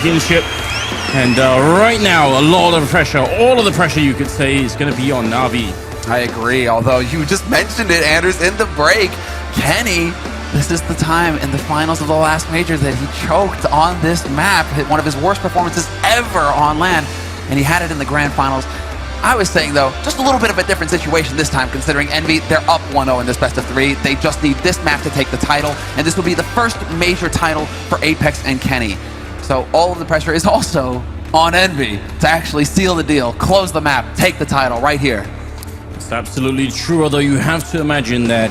championship. And right now, a lot of pressure, all of the pressure you could say is going to be on Na'Vi. I agree, although you just mentioned it, Anders, in the break. Kenny, this is the time in the finals of the last major that he choked on this map, hit one of his worst performances ever on LAN, and he had it in the grand finals. I was saying, though, just a little bit of a different situation this time, considering EnVy, they're up 1-0 in this best of 3. They just need this map to take the title, and this will be the first major title for Apex and Kenny. So all of the pressure is also on EnVy to actually seal the deal, close the map, take the title right here. It's absolutely true, although you have to imagine that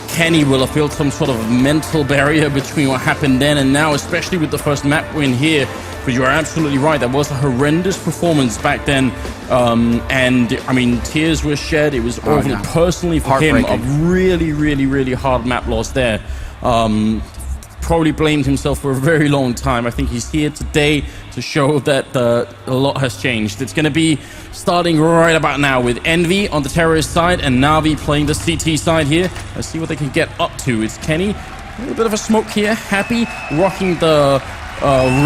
Kenny will have built some sort of mental barrier between what happened then and now, especially with the first map win here. But you are absolutely right, that was a horrendous performance back then. And I mean, tears were shed. It was overly personally for him a really hard map loss there. Probably blamed himself for a very long time. I think he's here today to show that a lot has changed. It's going to be starting right about now with EnVy on the terrorist side and Na'Vi playing the CT side here. Let's see what they can get up to. It's Kenny, a little bit of a smoke here. Happy rocking the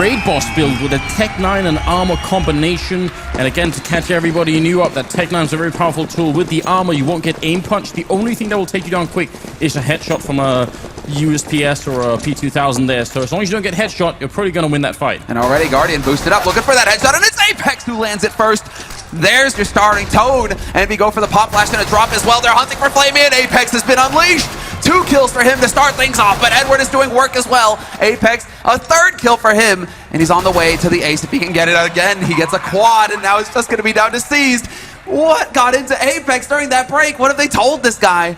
raid boss build with a Tech 9 and armor combination. And again, to catch everybody new up, that Tech 9 is a very powerful tool. With the armor, you won't get aim punch. The only thing that will take you down quick is a headshot from a USPS or a P2000 there. So as long as you don't get headshot, you're probably going to win that fight. And already Guardian boosted up, looking for that headshot, and it's Apex who lands it first. There's your starting Toad, and we go for the pop flash and a drop as well. They're hunting for Flamey, and Apex has been unleashed. 2 kills for him to start things off, but Edward is doing work as well. Apex, a 3rd kill for him, and he's on the way to the ace. If he can get it again, he gets a quad, and now it's just going to be down to Seized. What got into Apex during that break? What have they told this guy?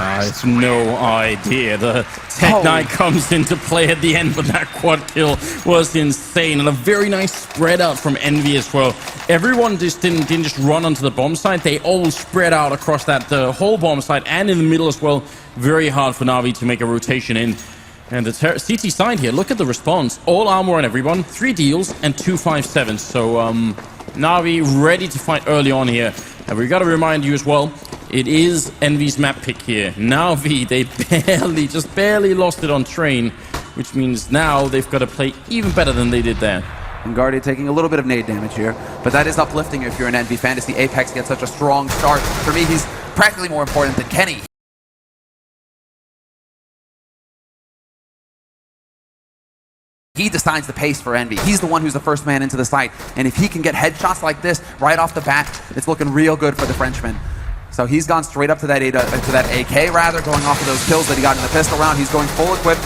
It's no idea. The Tech 9 comes into play at the end, but that quad kill was insane. And a very nice spread out from EnVy as well. Everyone just didn't just run onto the bomb site. They all spread out across that whole bomb site and in the middle as well. Very hard for Na'Vi to make a rotation in. And the CT side here, look at the response. All armor on everyone, 3 deals and 2 5.7s. So Na'Vi ready to fight early on here. And we got to remind you as well, it is EnVy's map pick here. Na'Vi, they just barely lost it on train, which means now they've got to play even better than they did there. And Guardian taking a little bit of nade damage here, but that is uplifting if you're an EnVy fan to see Apex get such a strong start. For me, he's practically more important than Kenny. He decides the pace for EnVy. He's the one who's the first man into the site. And if he can get headshots like this right off the bat, it's looking real good for the Frenchman. So he's gone straight up to that AK rather, going off of those kills that he got in the pistol round. He's going full equipped.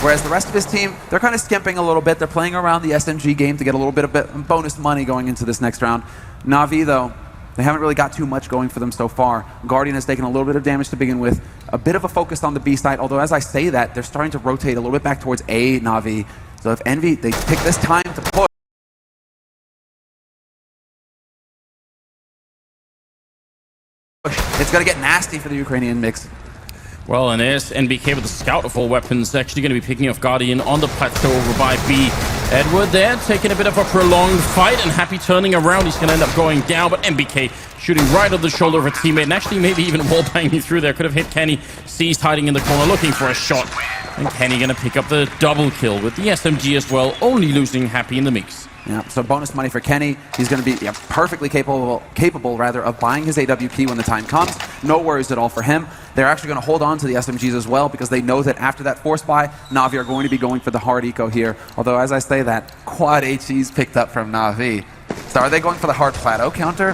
Whereas the rest of his team, they're kind of skimping a little bit. They're playing around the SMG game to get a little bit of bonus money going into this next round. Na'Vi, though, they haven't really got too much going for them so far. Guardian has taken a little bit of damage to begin with. A bit of a focus on the B side, although as I say that, they're starting to rotate a little bit back towards A, Na'Vi. So if EnVy, they pick this time to push. It's going to get nasty for the Ukrainian mix. Well, and there's NBK with the scout of all weapons, actually going to be picking off Guardian on the plateau over by B. Edward there, taking a bit of a prolonged fight, and Happy turning around. He's going to end up going down, but NBK shooting right on the shoulder of a teammate, and actually maybe even wall-banging through there. Could have hit Kenny. Seized hiding in the corner, looking for a shot. And Kenny going to pick up the double kill with the SMG as well, only losing Happy in the mix. Yeah, so bonus money for Kenny. He's going to be perfectly capable of buying his AW key when the time comes. No worries at all for him. They're actually going to hold on to the SMGs as well because they know that after that force buy, Na'Vi are going to be going for the hard eco here. Although, as I say that, quad HE's picked up from Na'Vi. So are they going for the hard plateau counter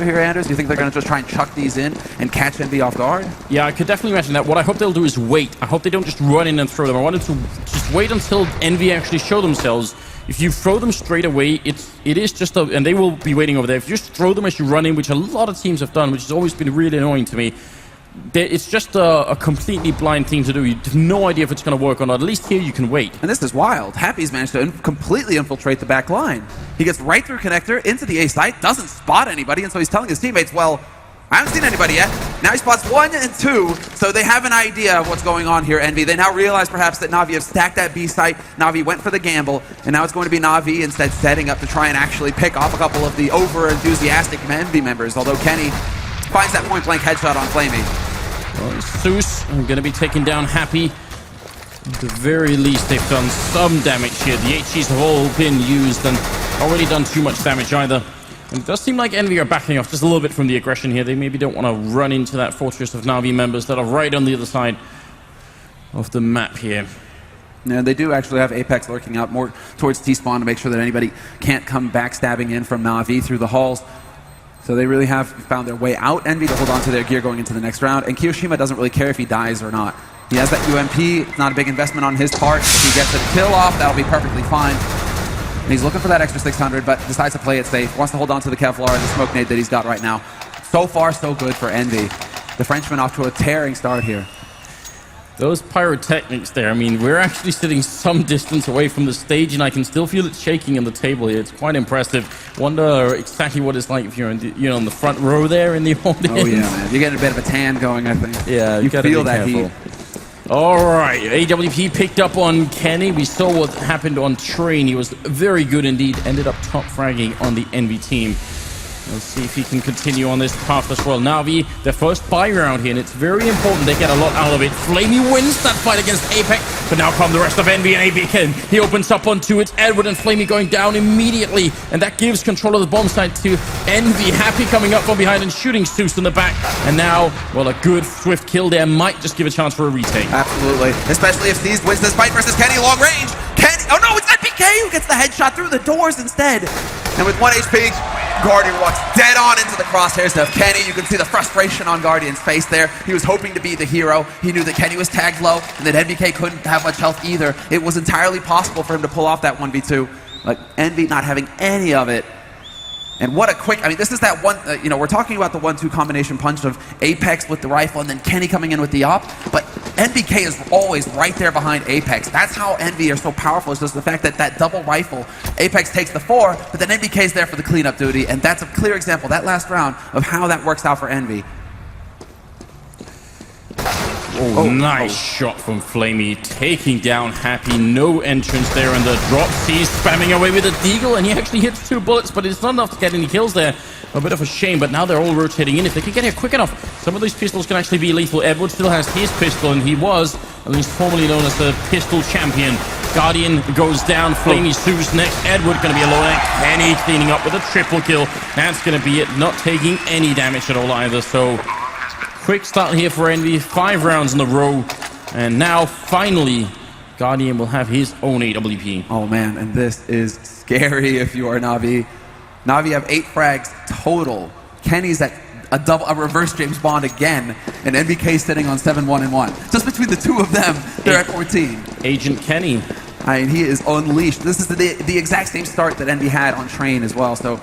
here, Anders? Do you think they're going to just try and chuck these in and catch EnVy off guard? Yeah, I could definitely imagine that. What I hope they'll do is wait. I hope they don't just run in and throw them. I wanted to just wait until EnVy actually show themselves. If you throw them straight away, it is just a, and they will be waiting over there. If you just throw them as you run in, which a lot of teams have done, which has always been really annoying to me, it's just a completely blind thing to do. You have no idea if it's going to work or not. At least here you can wait. And this is wild. Happy's managed to completely infiltrate the back line. He gets right through connector into the A site, doesn't spot anybody, and so he's telling his teammates, well, I haven't seen anybody yet. Now he spots 1 and 2, so they have an idea of what's going on here, EnVy. They now realize perhaps that Na'Vi have stacked that B site. Na'Vi went for the gamble, and now it's going to be Na'Vi instead setting up to try and actually pick off a couple of the over-enthusiastic EnVy members, although Kenny finds that point-blank headshot on Flamey. Well, Zeus going to be taken down Happy. At the very least, they've done some damage here. The HGs have all been used and not really done too much damage either. And it does seem like Envy are backing off just a little bit from the aggression here. They maybe don't want to run into that fortress of Na'Vi members that are right on the other side of the map here. Yeah, they do actually have Apex lurking out more towards T-spawn to make sure that anybody can't come backstabbing in from Na'Vi through the halls. So they really have found their way out, Envy, to hold on to their gear going into the next round. And Kiyoshima doesn't really care if he dies or not. He has that UMP. It's not a big investment on his part. If he gets a kill off, that'll be perfectly fine. And he's looking for that extra 600, but decides to play it safe. Wants to hold on to the Kevlar and the smoke nade that he's got right now. So far, so good for Envy. The Frenchman off to a tearing start here. Those pyrotechnics there, I mean, we're actually sitting some distance away from the stage, and I can still feel it shaking on the table here. It's quite impressive. Wonder exactly what it's like if you're in the, on the front row there in the audience. Oh yeah, man. You're getting a bit of a tan going, I think. Yeah, you feel that heat. All right, AWP picked up on Kenny. We saw what happened on Train. He was very good indeed. Ended up top fragging on the Envy team. Let's see if he can continue on this path as well. Na'Vi, their first buy round here, and it's very important they get a lot out of it. Flamey wins that fight against Apex, but now come the rest of Envy and ABK. He opens up onto it. Edward and Flamey going down immediately, and that gives control of the bomb site to Envy. Happy coming up from behind and shooting Zeus in the back. And now, well, a good swift kill there might just give a chance for a retake. Absolutely, especially if Thieves wins this fight versus Kenny long range. Kenny, oh no, it's NBK who gets the headshot through the doors instead. And with 1 HP, Guardian walks dead on into the crosshairs of Kenny. You can see the frustration on Guardian's face there. He was hoping to be the hero. He knew that Kenny was tagged low and that NBK couldn't have much health either. It was entirely possible for him to pull off that 1v2. Like, Envy not having any of it. And what a quick, I mean, this is that one, we're talking about the 1-2 combination punch of Apex with the rifle and then Kenny coming in with the op, but NBK is always right there behind Apex. That's how Envy are so powerful, is just the fact that that double rifle, Apex takes the 4, but then NBK is there for the cleanup duty, and that's a clear example, that last round, of how that works out for Envy. Oh, nice shot from Flamey, taking down Happy. No entrance there in the drop. He's spamming away with a deagle, and he actually hits 2 bullets, but it's not enough to get any kills there. A bit of a shame, but now they're all rotating in. If they can get here quick enough, some of these pistols can actually be lethal. Edward still has his pistol, and he was, at least formerly known as the pistol champion. Guardian goes down. Flamey Zeus next. Edward going to be alone. And Kenny cleaning up with a triple kill. That's going to be it. Not taking any damage at all either, so... Quick start here for Envy, 5 rounds in a row, and now finally Guardian will have his own AWP. Oh man, and this is scary if you are Na'Vi. Na'Vi have 8 frags total. Kenny's at a reverse James Bond again, and NBK sitting on 7-1-1. Just between the two of them, they're at 14. Agent Kenny. I mean, he is unleashed. This is the exact same start that Envy had on Train as well, so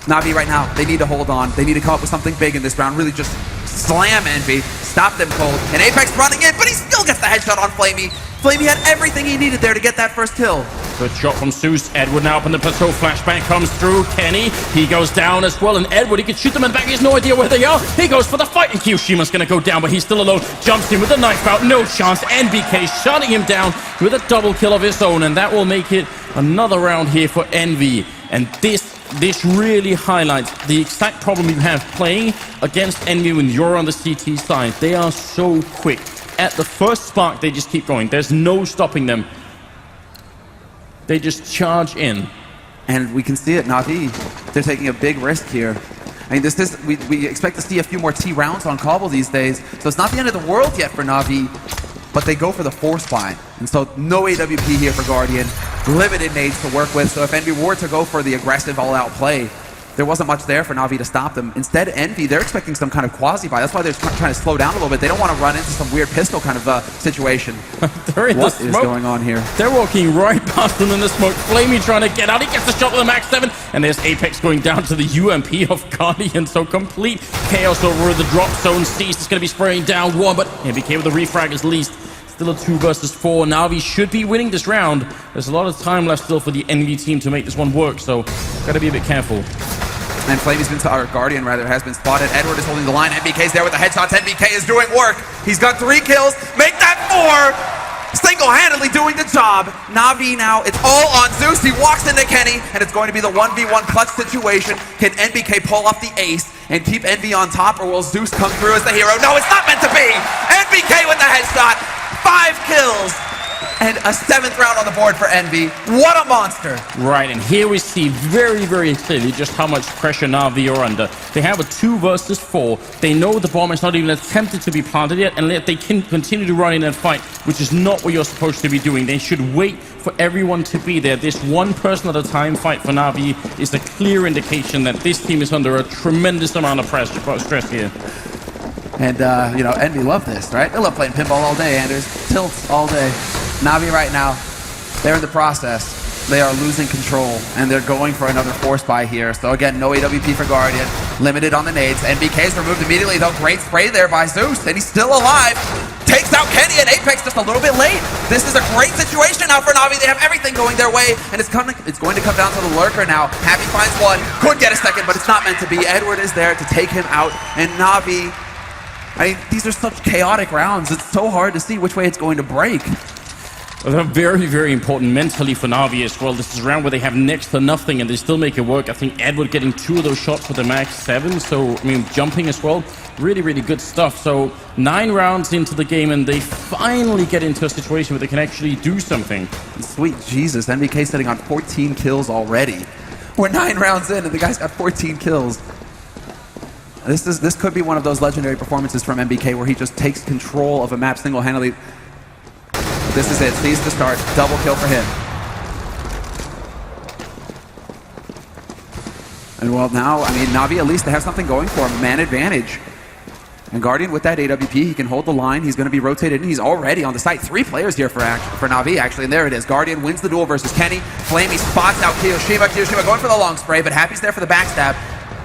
Na'Vi right now, they need to hold on. They need to come up with something big in this round, really just slam Envy, stop them cold, and Apex running in, but he still gets the headshot on Flamey. Flamey had everything he needed there to get that first kill. Good shot from Zeus. Edward now up in the plateau. Flashbang comes through. Kenny, he goes down as well, and Edward, he can shoot them in the back. He has no idea where they are. He goes for the fight, and Kiyoshima's going to go down, but he's still alone. Jumps in with a knife out. No chance. NBK shutting him down with a double kill of his own, and that will make it another round here for Envy. And this really highlights the exact problem you have playing against Envy when you're on the CT side. They are so quick. At the first spark, they just keep going. There's no stopping them. They just charge in. And we can see it, Na'Vi. They're taking a big risk here. I mean, we expect to see a few more T rounds on Cobble these days, so it's not the end of the world yet for Na'Vi, but they go for the 4 spine. And so no AWP here for Guardian. Limited nades to work with, so if Envy were to go for the aggressive all-out play, there wasn't much there for Na'Vi to stop them. Instead, Envy, they're expecting some kind of quasi-buy. That's why they're trying to slow down a little bit. They don't want to run into some weird pistol kind of situation. They're in what is going on here? They're walking right past them in the smoke. Flamey trying to get out. He gets the shot with a Max 7. And there's Apex going down to the UMP of Guardian. So complete chaos over the drop zone. Cease is going to be spraying down 1, but NBK with the refrag is least. Still a 2 versus 4. Na'Vi should be winning this round. There's a lot of time left still for the Envy team to make this one work, so gotta be a bit careful. And Flamey's been, or Guardian rather, has been spotted. Edward is holding the line. NBK's there with the headshots. NBK is doing work. He's got 3 kills. Make that 4! Single-handedly doing the job. Na'Vi now, it's all on Zeus. He walks into Kenny, and it's going to be the 1v1 clutch situation. Can NBK pull off the ace and keep Envy on top, or will Zeus come through as the hero? No, it's not meant to be! headshot, 5 kills, and a 7th round on the board for EnVy. What a monster. Right, and here we see very, very clearly just how much pressure Na'Vi are under. They have a 2 versus 4. They know the bomb is not even attempted to be planted yet, and they can continue to run in and fight, which is not what you're supposed to be doing. They should wait for everyone to be there. This one person at a time fight for Na'Vi is a clear indication that this team is under a tremendous amount of stress here. And, you know, EnVy love this, right? They love playing pinball all day, Anders. Tilts all day. Na'Vi right now, they're in the process. They are losing control, and they're going for another force buy here. So again, no AWP for Guardian. Limited on the nades. NBK is removed immediately, though. Great spray there by Zeus, and he's still alive. Takes out Kenny and Apex just a little bit late. This is a great situation now for Na'Vi. They have everything going their way, and it's going to come down to the lurker now. Happy finds one, could get a second, but it's not meant to be. Edward is there to take him out, and Na'Vi, I mean, these are such chaotic rounds. It's so hard to see which way it's going to break. Well, they're very, very important mentally for Na'Vi as well. This is a round where they have next to nothing and they still make it work. I think Edward getting 2 of those shots with the max 7, so, I mean, jumping as well. Really, really good stuff. So, 9 rounds into the game and they finally get into a situation where they can actually do something. Sweet Jesus, NBK sitting on 14 kills already. We're 9 rounds in and the guy's got 14 kills. This could be one of those legendary performances from NBK where he just takes control of a map single-handedly. This is it. Sees the start. Double kill for him. And well, now, I mean, Na'Vi, at least they have something going for him. Man advantage. And Guardian with that AWP, he can hold the line. He's going to be rotated in. He's already on the site. 3 players here for Na'Vi, actually. And there it is. Guardian wins the duel versus Kenny. Flamey spots out Kiyoshima. Kiyoshima going for the long spray, but Happy's there for the backstab.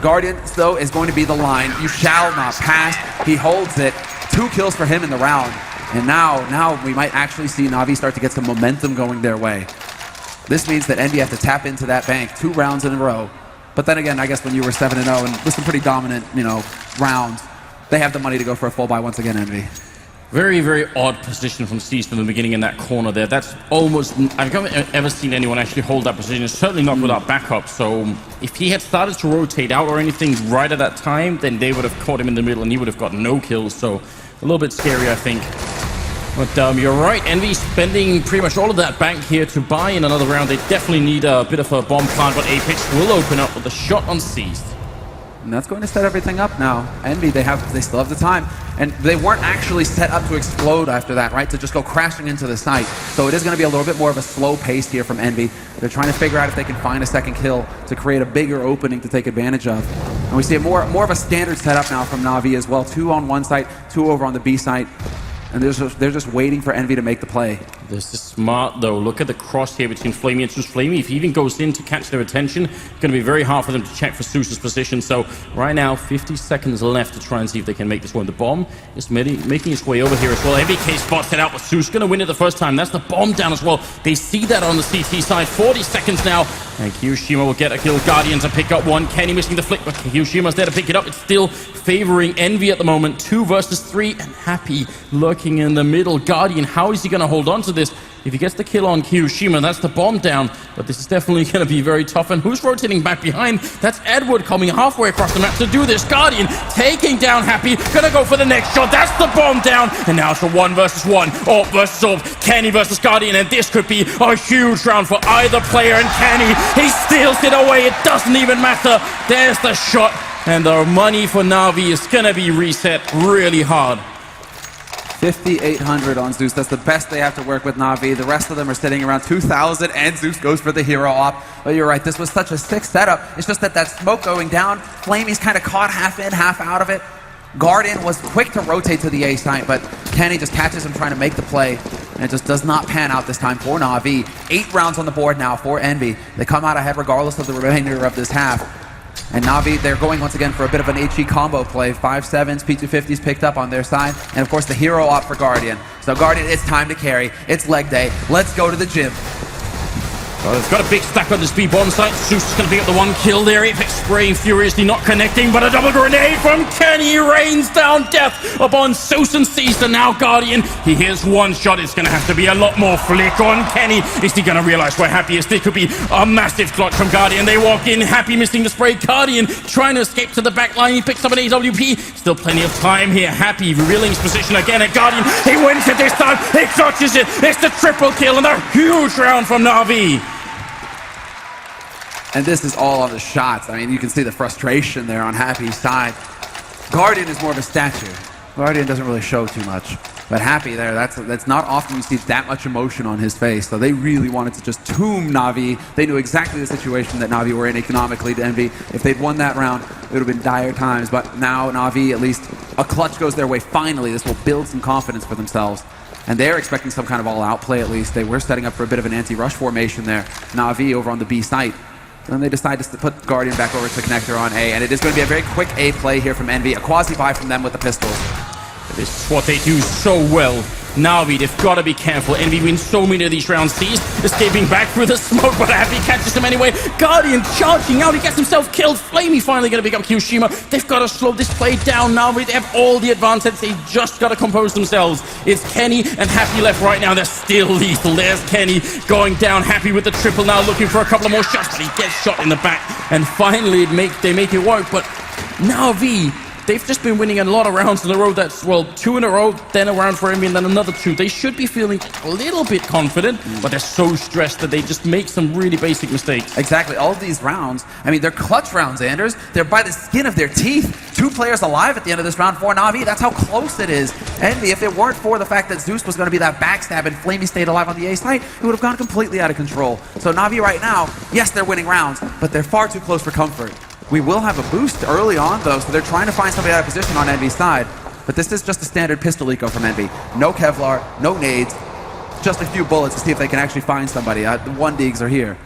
Guardian, though, is going to be the line. You shall not pass. He holds it. 2 kills for him in the round. And now we might actually see Na'Vi start to get some momentum going their way. This means that EnVy have to tap into that bank 2 rounds in a row. But then again, I guess when you were 7-0 and with some pretty dominant, you know, rounds, they have the money to go for a full buy once again, EnVy. Very, very odd position from Cease from the beginning in that corner there. That's almost... I've never ever seen anyone actually hold that position. Certainly not without backup. So if he had started to rotate out or anything right at that time, then they would have caught him in the middle and he would have got no kills. So a little bit scary, I think. But you're right, EnVy spending pretty much all of that bank here to buy in another round. They definitely need a bit of a bomb plant, but Apex will open up with a shot on Seized. And that's going to set everything up now. EnVy, they still have the time. And they weren't actually set up to explode after that, right? To just go crashing into the site. So it is going to be a little bit more of a slow pace here from EnVy. They're trying to figure out if they can find a second kill to create a bigger opening to take advantage of. And we see more of a standard setup now from Na'Vi as well. 2 on one site, 2 over on the B site. And they're just waiting for EnVy to make the play. This is smart, though. Look at the cross here between Flamey and Zeus. Flamey, if he even goes in to catch their attention, it's going to be very hard for them to check for Zeus's position. So right now, 50 seconds left to try and see if they can make this one. The bomb is making its way over here as well. NBK spots it out, but Zeus going to win it the first time. That's the bomb down as well. They see that on the CT side. 40 seconds now. And Kiyoshima will get a kill. Guardian to pick up 1. Kenny missing the flick, but Kiyoshima's there to pick it up. It's still favoring EnVy at the moment. 2 versus 3, and Happy lurking in the middle. Guardian, how is he going to hold on to this? If he gets the kill on Kiyoshima, that's the bomb down. But this is definitely going to be very tough. And who's rotating back behind? That's Edward coming halfway across the map to do this. Guardian taking down Happy. Going to go for the next shot. That's the bomb down. And now it's a 1 versus 1. Orb versus Orb. Kenny versus Guardian. And this could be a huge round for either player. And Kenny, he steals it away. It doesn't even matter. There's the shot. And the money for Na'Vi is going to be reset really hard. 5,800 on Zeus. That's the best they have to work with Na'Vi. The rest of them are sitting around 2,000, and Zeus goes for the hero op. But you're right, this was such a sick setup. It's just that smoke going down, Flamey's kind of caught half in, half out of it. Guardian was quick to rotate to the A site, but Kenny just catches him trying to make the play, and it just does not pan out this time for Na'Vi. 8 rounds on the board now for EnVy. They come out ahead regardless of the remainder of this half. And Na'Vi, they're going once again for a bit of an HE combo play. 5-7s, P250s picked up on their side. And of course the hero op for Guardian. So Guardian, it's time to carry. It's leg day. Let's go to the gym. Well, it's got a big stack on this B bomb site. Zeus is going to be up the one kill there. Apex spraying furiously, not connecting, but a double grenade from Kenny rains down death upon Zeus and Caesar. Now Guardian, he hears one shot. It's going to have to be a lot more flick on Kenny. Is he going to realize where Happy is? There could be a massive clutch from Guardian. They walk in, Happy missing the spray. Guardian trying to escape to the back line. He picks up an AWP. Still plenty of time here. Happy revealing his position again at Guardian. He wins it this time. He clutches it. It's the triple kill and a huge round from Na'Vi. And this is all on the shots. I mean, you can see the frustration there on Happy's side. Guardian is more of a statue. Guardian doesn't really show too much. But Happy there, that's not often you see that much emotion on his face. So they really wanted to just tomb Na'Vi. They knew exactly the situation that Na'Vi were in economically to EnVy. If they'd won that round, it would have been dire times. But now Na'Vi, at least a clutch goes their way finally. This will build some confidence for themselves. And they're expecting some kind of all-out play at least. They were setting up for a bit of an anti-rush formation there. Na'Vi over on the B site. Then they decide to put Guardian back over to Connector on A, and it is going to be a very quick A play here from EnVy. A quasi-buy from them with the pistols. This is what they do so well. Na'Vi, they've got to be careful. EnVy wins so many of these rounds. Sees escaping back through the smoke, but Happy catches him anyway. Guardian charging out. He gets himself killed. Flamey finally going to pick up Kyoshima. They've got to slow this play down. Na'Vi, they have all the advantage. They just got to compose themselves. It's Kenny and Happy left right now. They're still lethal. There's Kenny going down. Happy with the triple now, looking for a couple of more shots, but he gets shot in the back. And finally, they make it work. But Na'Vi, they've just been winning a lot of rounds in a row. That's, well, 2 in a row, then a round for EnVy, and then another 2. They should be feeling a little bit confident, but they're so stressed that they just make some really basic mistakes. Exactly. All of these rounds, I mean, they're clutch rounds, Anders. They're by the skin of their teeth. 2 players alive at the end of this round for Na'Vi. That's how close it is. EnVy, if it weren't for the fact that Zeus was going to be that backstab and Flamey stayed alive on the A site, it would have gone completely out of control. So Na'Vi right now, yes, they're winning rounds, but they're far too close for comfort. We will have a boost early on, though, so they're trying to find somebody out of position on EnVy's side. But this is just a standard pistol eco from EnVy. No Kevlar, no nades, just a few bullets to see if they can actually find somebody. The 1Digs are here.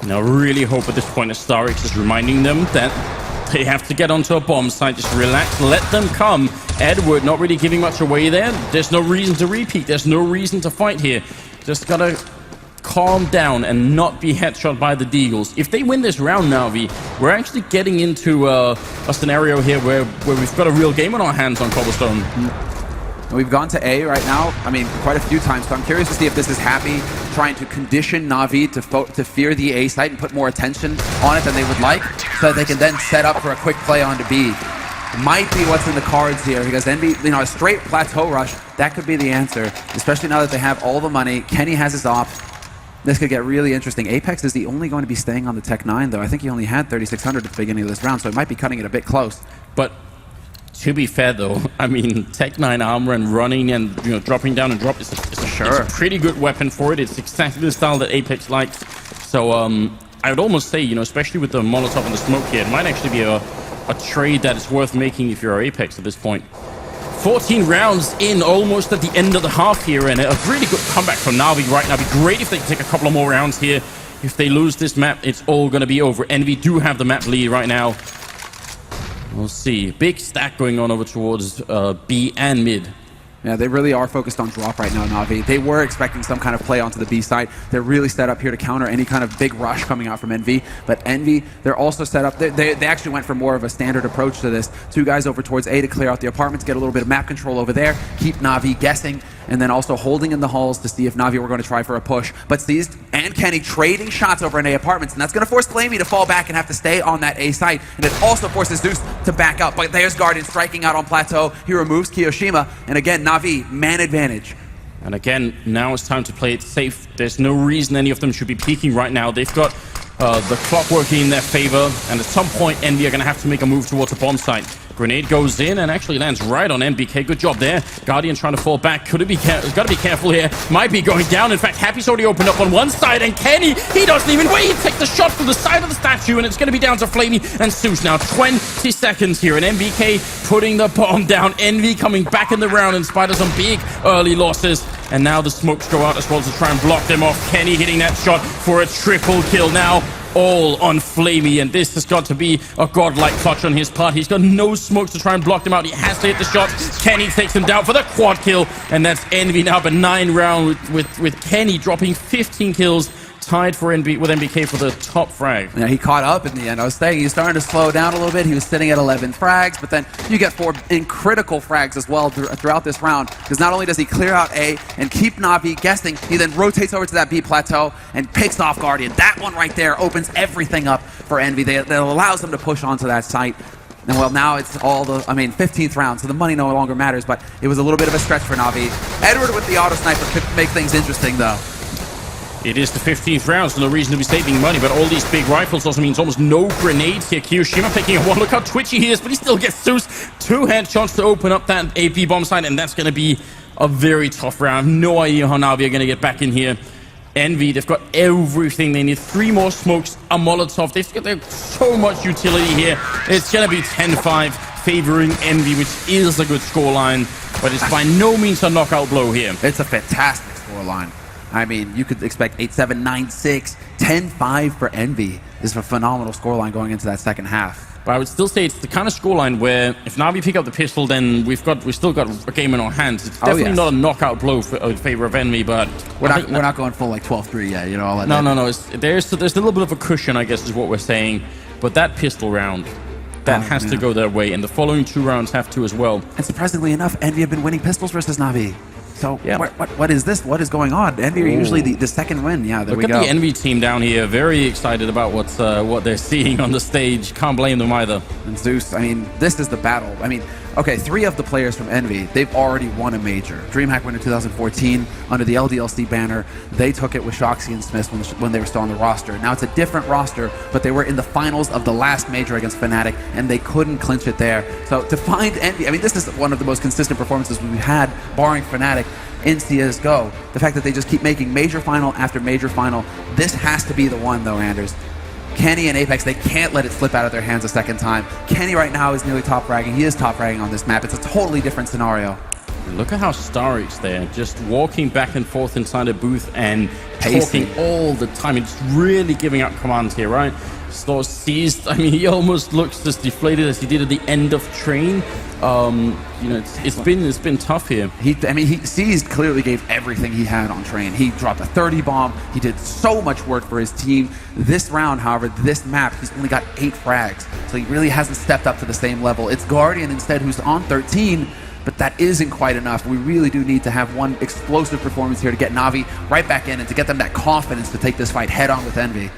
Now, really hope at this point that Starix is reminding them that they have to get onto a bomb site. Just relax, let them come. Edward not really giving much away there. There's no reason to repeat. There's no reason to fight here. Just gotta calm down and not be headshot by the Deagles. If they win this round, Na'Vi, we're actually getting into a scenario here where we've got a real game on our hands on Cobblestone. We've gone to A right now, I mean, quite a few times, so I'm curious to see if this is Happy trying to condition Na'Vi to fear the A site and put more attention on it than they would like, so that they can then set up for a quick play onto B. Might be what's in the cards here, because EnVy, you know, a straight plateau rush, that could be the answer, especially now that they have all the money. Kenny has his op. This could get really interesting. Apex is the only going to be staying on the Tech 9, though. I think he only had 3,600 at the beginning of this round, so it might be cutting it a bit close. But to be fair, though, I mean, Tech 9 armor and running and, you know, dropping down and drop is a pretty good weapon for it. It's exactly the style that Apex likes. So I would almost say, you know, especially with the Molotov and the smoke here, it might actually be a trade that is worth making if you're Apex at this point. 14 rounds in, almost at the end of the half here, and a really good comeback from Na'Vi right now. It'd be great if they can take a couple of more rounds here. If they lose this map, it's all going to be over. EnVy do have the map lead right now. We'll see. Big stack going on over towards B and mid. Yeah, they really are focused on drop right now, Na'Vi. They were expecting some kind of play onto the B side. They're really set up here to counter any kind of big rush coming out from EnVy. But EnVy, they're also set up. They actually went for more of a standard approach to this. 2 guys over towards A to clear out the apartments, get a little bit of map control over there, keep Na'Vi guessing, and then also holding in the halls to see if Na'Vi were going to try for a push. But Seized and Kenny trading shots over in A apartments, and that's going to force Flamey to fall back and have to stay on that A site. And it also forces Zeus to back up. But there's Guardian striking out on Plateau. He removes Kyoshima, and again, Na'Vi, man advantage. And again, now it's time to play it safe. There's no reason any of them should be peeking right now. They've got the clock working in their favor, and at some point, EnVy are going to have to make a move towards a bomb site. Grenade goes in and actually lands right on NBK. Good job there. Guardian trying to fall back. Got to be careful here. Might be going down. In fact, Happy's already opened up on one side, and Kenny, he doesn't even wait. He takes the shot from the side of the statue, and it's going to be down to Flamey and Zeus now. 20 seconds here, and NBK putting the bomb down. EnVy coming back in the round in spite of some big early losses. And now the smokes go out as well to try and block them off. Kenny hitting that shot for a triple kill now. All on Flamey, and this has got to be a godlike clutch on his part. He's got no smokes to try and block them out. He has to hit the shot. Kenny takes him down for the quad kill, and that's EnVy now, but 9 round with Kenny dropping 15 kills tied for with NBK for the top frag. Yeah, he caught up in the end. I was saying he's starting to slow down a little bit. He was sitting at 11 frags, but then you get 4 critical frags as well throughout this round, because not only does he clear out A and keep Na'Vi guessing, he then rotates over to that B plateau and picks off Guardian. That one right there opens everything up for Envy. That allows them to push onto that site. And well, now it's all the, 15th round, so the money no longer matters, but it was a little bit of a stretch for Na'Vi. Edward with the auto sniper could make things interesting, though. It is the 15th round, so no reason to be saving money, but all these big rifles also means almost no grenades here. Kiyoshima picking up one. Look how twitchy he is, but he still gets Zeus. 2 headshots to open up that AP bomb site, and that's going to be a very tough round. I have no idea how Na'Vi are going to get back in here. Envy, they've got everything they need. 3 more smokes, a Molotov. They've got so much utility here. It's going to be 10-5 favoring Envy, which is a good scoreline, but it's by no means a knockout blow here. It's a fantastic scoreline. I mean, you could expect 8-7, 9-6, 10-5 for Envy. This is a phenomenal scoreline going into that second half. But I would still say it's the kind of scoreline where if Na'Vi pick up the pistol, then we've still got a game in our hands. It's definitely not a knockout blow in favor of Envy, but we're not going full like 12-3 yet. You know, no. There's a little bit of a cushion, I guess, is what we're saying. But that pistol round, that has to go their way, and the following 2 rounds have to as well. And surprisingly enough, Envy have been winning pistols versus Na'Vi. So yeah. What is this? What is going on? Envy are usually the second win. Yeah, there we go. Look at the Envy team down here. Very excited about what they're seeing on the stage. Can't blame them either. And Zeus, this is the battle. Okay, 3 of the players from Envy, they've already won a major. Dreamhack won in 2014 under the LDLC banner. They took it with Shoxy and Smith when they were still on the roster. Now it's a different roster, but they were in the finals of the last major against Fnatic, and they couldn't clinch it there. So to find Envy, this is one of the most consistent performances we've had, barring Fnatic, in CSGO. The fact that they just keep making major final after major final. This has to be the one, though, Anders. Kenny and Apex, they can't let it slip out of their hands a second time. Kenny right now is nearly top fragging. He is top fragging on this map. It's a totally different scenario. Look at how Starry's there, just walking back and forth inside a booth and talking all the time. It's really giving out commands here, right? Star seized. He almost looks as deflated as he did at the end of Train. It's been tough here. Seized clearly gave everything he had on Train. He dropped a 30 bomb. He did so much work for his team. This round, however, this map, he's only got 8 frags, so he really hasn't stepped up to the same level. It's Guardian instead who's on 13. But that isn't quite enough. We really do need to have one explosive performance here to get Na'Vi right back in and to get them that confidence to take this fight head on with Envy.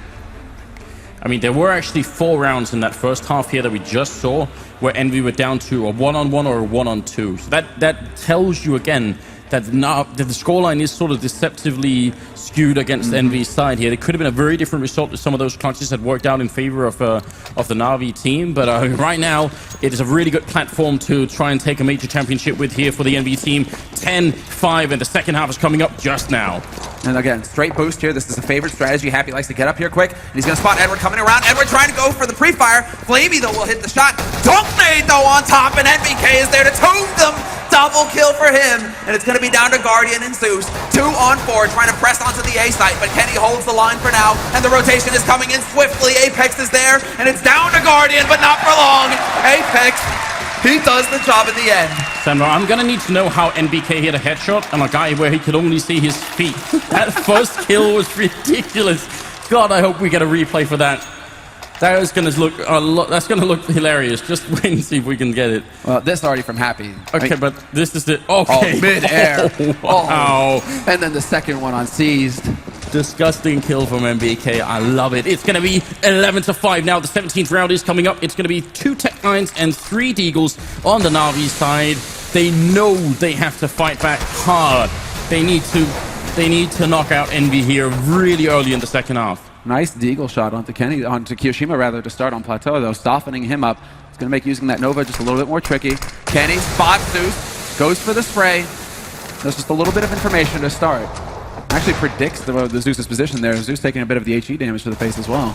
There were actually 4 rounds in that first half here that we just saw where Envy were down to a 1-on-1 or a 1-on-2. So that tells you again that the scoreline is sort of deceptively skewed against Envy's side here. It could have been a very different result if some of those clutches had worked out in favor of the Na'Vi team. But right now, it is a really good platform to try and take a major championship with here for the Envy team. 10-5, and the second half is coming up just now. And again, straight boost here. This is a favorite strategy. Happy likes to get up here quick. And he's going to spot Edward coming around. Edward trying to go for the pre-fire. Flamey, though, will hit the shot. Dunk nade, though, on top, and NBK is there to tomb them. Double kill for him, and it's going to be down to Guardian and Zeus. 2 on 4, trying to press onto the A site, but Kenny holds the line for now, and the rotation is coming in swiftly. Apex is there, and it's down to Guardian, but not for long. Apex, he does the job in the end. Sandra, I'm going to need to know how NBK hit a headshot on a guy where he could only see his feet. That first kill was ridiculous. God, I hope we get a replay for that. That's going to look hilarious. Just wait and see if we can get it. Well, this already from Happy. Okay, but this is it. Okay. Oh, mid-air. Wow. And then the second one on Seized. Disgusting kill from MBK. I love it. It's going to be 11-5 now. The 17th round is coming up. It's going to be 2 Tech-9s and 3 Deagles on the Na'Vi side. They know they have to fight back hard. They need to knock out Envy here really early in the second half. Nice Deagle shot onto Kiyoshima rather, to start on Plateau, though, softening him up. It's going to make using that Nova just a little bit more tricky. Kenny spots Zeus, goes for the spray. There's just a little bit of information to start. Actually predicts the Zeus's position there. Zeus taking a bit of the HE damage to the face as well.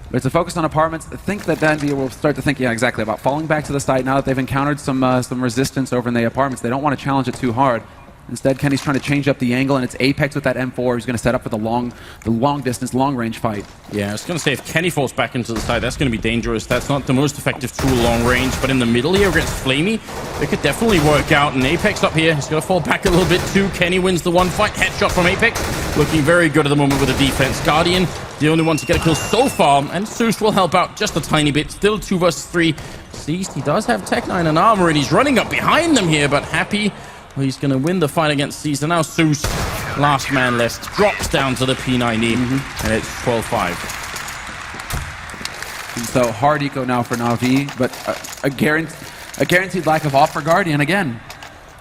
But it's a focus on apartments. I think that Envy will start to think, yeah, exactly, about falling back to the site now that they've encountered some resistance over in the apartments. They don't want to challenge it too hard. Instead, Kenny's trying to change up the angle, and it's Apex with that M4 who's going to set up for the long distance, long range fight. Yeah, I was going to say, if Kenny falls back into the side, that's going to be dangerous. That's not the most effective tool long range, but in the middle here against Flamey, it could definitely work out. And Apex up here, he's going to fall back a little bit too. Kenny wins the one fight. Headshot from Apex, looking very good at the moment with the defense. Guardian, the only one to get a kill so far, and Zeus will help out just a tiny bit. Still 2 versus 3. Seized, he does have Tech 9 and armor, and he's running up behind them here, but Happy, well, he's going to win the fight against Caesar. Now Zeus, last man left, drops down to the P90, and it's 12-5. So hard eco now for Na'Vi, but a guaranteed lack of off for Guardian again.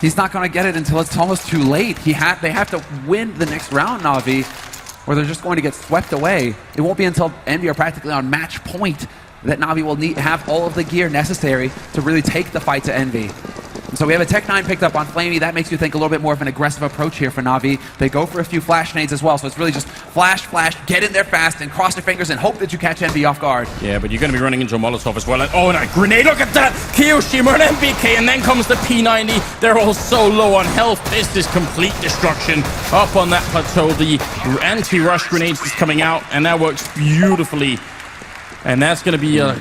He's not going to get it until it's almost too late. They have to win the next round, Na'Vi, or they're just going to get swept away. It won't be until EnVy are practically on match point that Na'Vi will have all of the gear necessary to really take the fight to EnVy. And so we have a Tech 9 picked up on Flamey. That makes you think a little bit more of an aggressive approach here for Na'Vi. They go for a few flash nades as well, so it's really just flash, get in there fast, and cross your fingers and hope that you catch EnVy off guard. Yeah, but you're going to be running into a Molotov as well. And, oh, and a grenade, look at that! Kiyoshima and MBK, and then comes the P90. They're all so low on health. This is complete destruction. Up on that plateau, the anti-rush grenades is coming out, and that works beautifully. And that's going to be a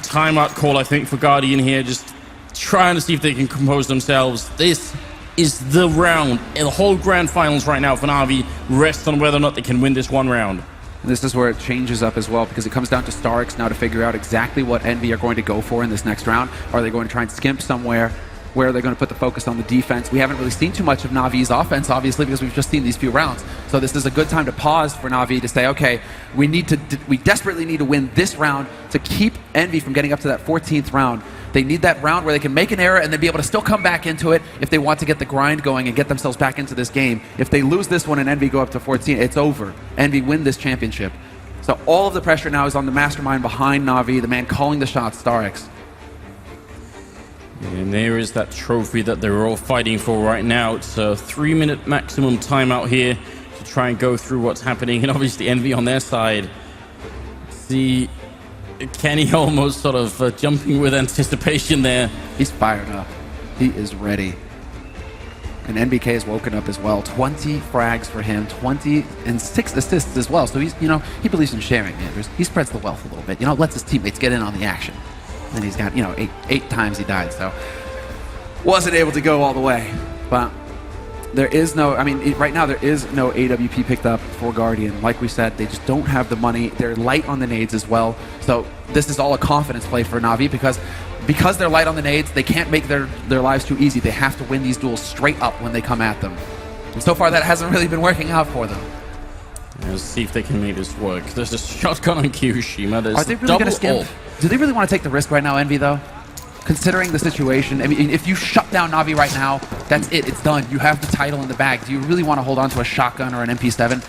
timeout call, I think, for Guardian here. Just trying to see if they can compose themselves. This is the round. The whole grand finals right now for Na'Vi rests on whether or not they can win this one round. And this is where it changes up as well, because it comes down to Starix now to figure out exactly what EnVy are going to go for in this next round. Are they going to try and skimp somewhere? Where are they going to put the focus on the defense? We haven't really seen too much of Na'Vi's offense, obviously, because we've just seen these few rounds. So this is a good time to pause for Na'Vi to say, okay, we desperately need to win this round to keep EnVy from getting up to that 14th round. They need that round where they can make an error and then be able to still come back into it if they want to get the grind going and get themselves back into this game. If they lose this one and EnVy go up to 14, it's over. EnVy win this championship. So all of the pressure now is on the mastermind behind Na'Vi, the man calling the shots, Starix. And there is that trophy that they're all fighting for right now. It's a 3-minute maximum timeout here to try and go through what's happening. And obviously EnVy on their side. See Kenny almost sort of jumping with anticipation there. He's fired up. He is ready. And NBK has woken up as well. 20 frags for him, 20 and 6 assists as well. So he's, he believes in sharing, Anders. He spreads the wealth a little bit. Lets his teammates get in on the action. And he's got, eight times he died. So wasn't able to go all the way. But there is no, right now there is no AWP picked up for Guardian. Like we said, they just don't have the money. They're light on the nades as well. So this is all a confidence play for Na'Vi because they're light on the nades, they can't make their lives too easy. They have to win these duels straight up when they come at them. And so far, that hasn't really been working out for them. Let's see if they can make this work. There's a shotgun on Kiyoshima. Are they really going to skip? Do they really want to take the risk right now, EnVy, though? Considering the situation, if you shut down Na'Vi right now, that's it. It's done. You have the title in the bag. Do you really want to hold on to a shotgun or an MP7?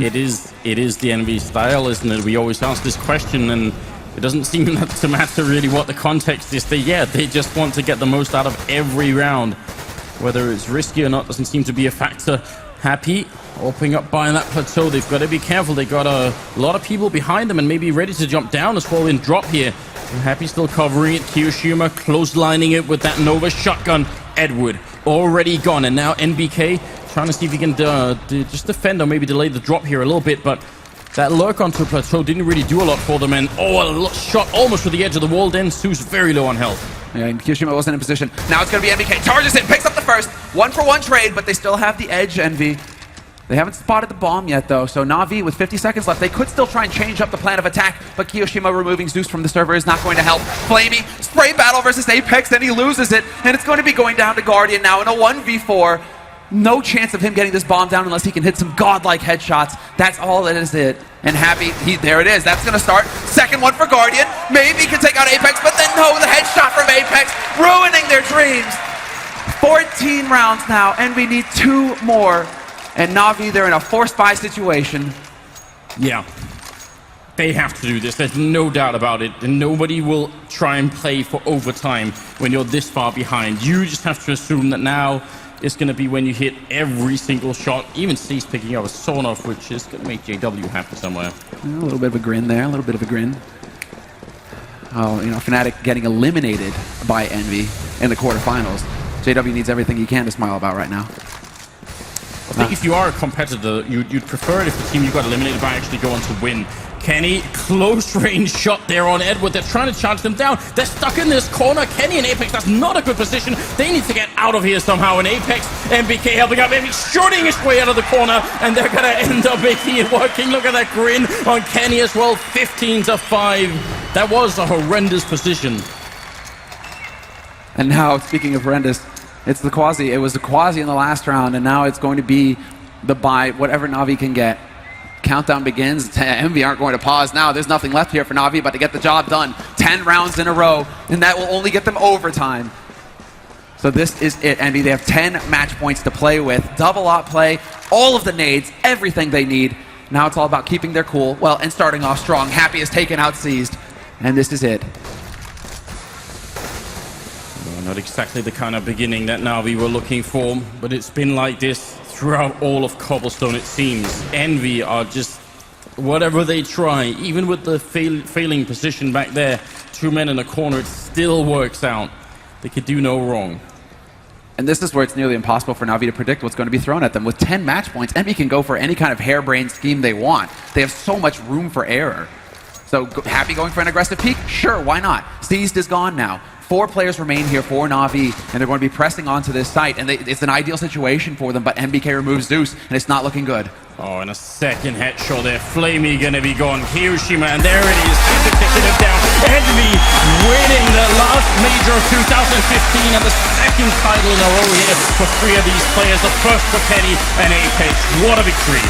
It is the EnVy style, isn't it? We always ask this question, and it doesn't seem to matter really what the context is. They just want to get the most out of every round. Whether it's risky or not doesn't seem to be a factor. Happy, opening up behind that plateau. They've got to be careful. They've got a lot of people behind them and maybe ready to jump down as well in drop here. Happy still covering it. Kiyoshima closelining it with that Nova shotgun. Edward already gone. And now NBK trying to see if he can just defend or maybe delay the drop here a little bit. But that lurk onto the plateau didn't really do a lot for them. And a shot almost to the edge of the wall. Then Sue's very low on health. Yeah, and Kiyoshima wasn't in position. Now it's going to be NBK. Charges in, picks up the first. 1-for-1 trade, but they still have the edge, EnVy. They haven't spotted the bomb yet, though, so Na'Vi, with 50 seconds left, they could still try and change up the plan of attack, but Kiyoshima removing Zeus from the server is not going to help. Flamey, spray battle versus Apex, then he loses it, and it's going to be going down to Guardian now in a 1v4. No chance of him getting this bomb down unless he can hit some godlike headshots. That's all that is it. And Happy, there it is. That's going to start. Second one for Guardian. Maybe he can take out Apex, but then no, the headshot from Apex, ruining their dreams. 14 rounds now, and we need 2 more. And Na'Vi, they're in a forced buy situation. Yeah. They have to do this. There's no doubt about it. And nobody will try and play for overtime when you're this far behind. You just have to assume that now it's going to be when you hit every single shot. Even C's picking up a sawn off, which is going to make JW happy somewhere. A little bit of a grin there. A little bit of a grin. Oh, Fnatic getting eliminated by EnVy in the quarterfinals. JW needs everything he can to smile about right now. think if you are a competitor, you'd prefer it if the team you got eliminated by actually go on to win. Kenny, close range shot there on Edward. They're trying to charge them down. They're stuck in this corner. Kenny and Apex, that's not a good position. They need to get out of here somehow. And Apex, MBK helping out, maybe shooting his way out of the corner. And they're going to end up making it working. Look at that grin on Kenny as well. 15-5. That was a horrendous position. And now, speaking of horrendous, it's the Quasi. It was the Quasi in the last round, and now it's going to be the buy, whatever Na'Vi can get. Countdown begins. EnVy aren't going to pause now. There's nothing left here for Na'Vi but to get the job done. 10 rounds in a row, and that will only get them overtime. So this is it, EnVy. They have 10 match points to play with. Double op play, all of the nades, everything they need. Now it's all about keeping their cool, well, and starting off strong. Happy is taken out Seized, and this is it. Well, not exactly the kind of beginning that Na'Vi were looking for, but it's been like this throughout all of Cobblestone, it seems. EnVy are just, whatever they try, even with the failing position back there, 2 men in a corner, it still works out. They could do no wrong. And this is where it's nearly impossible for Na'Vi to predict what's going to be thrown at them. With 10 match points, EnVy can go for any kind of harebrained scheme they want. They have so much room for error. So Happy going for an aggressive peek? Sure, why not? Seized is gone now. 4 players remain here for Na'Vi, and they're going to be pressing onto this site, and it's an ideal situation for them, but MBK removes Zeus, and it's not looking good. Oh, and a second headshot there. Flamey gonna be gone. Hiroshima, and there it is. Taking it down. EnVy winning the last major of 2015, and the second title in a row here for 3 of these players. The first for Kenny and Apex. What a victory.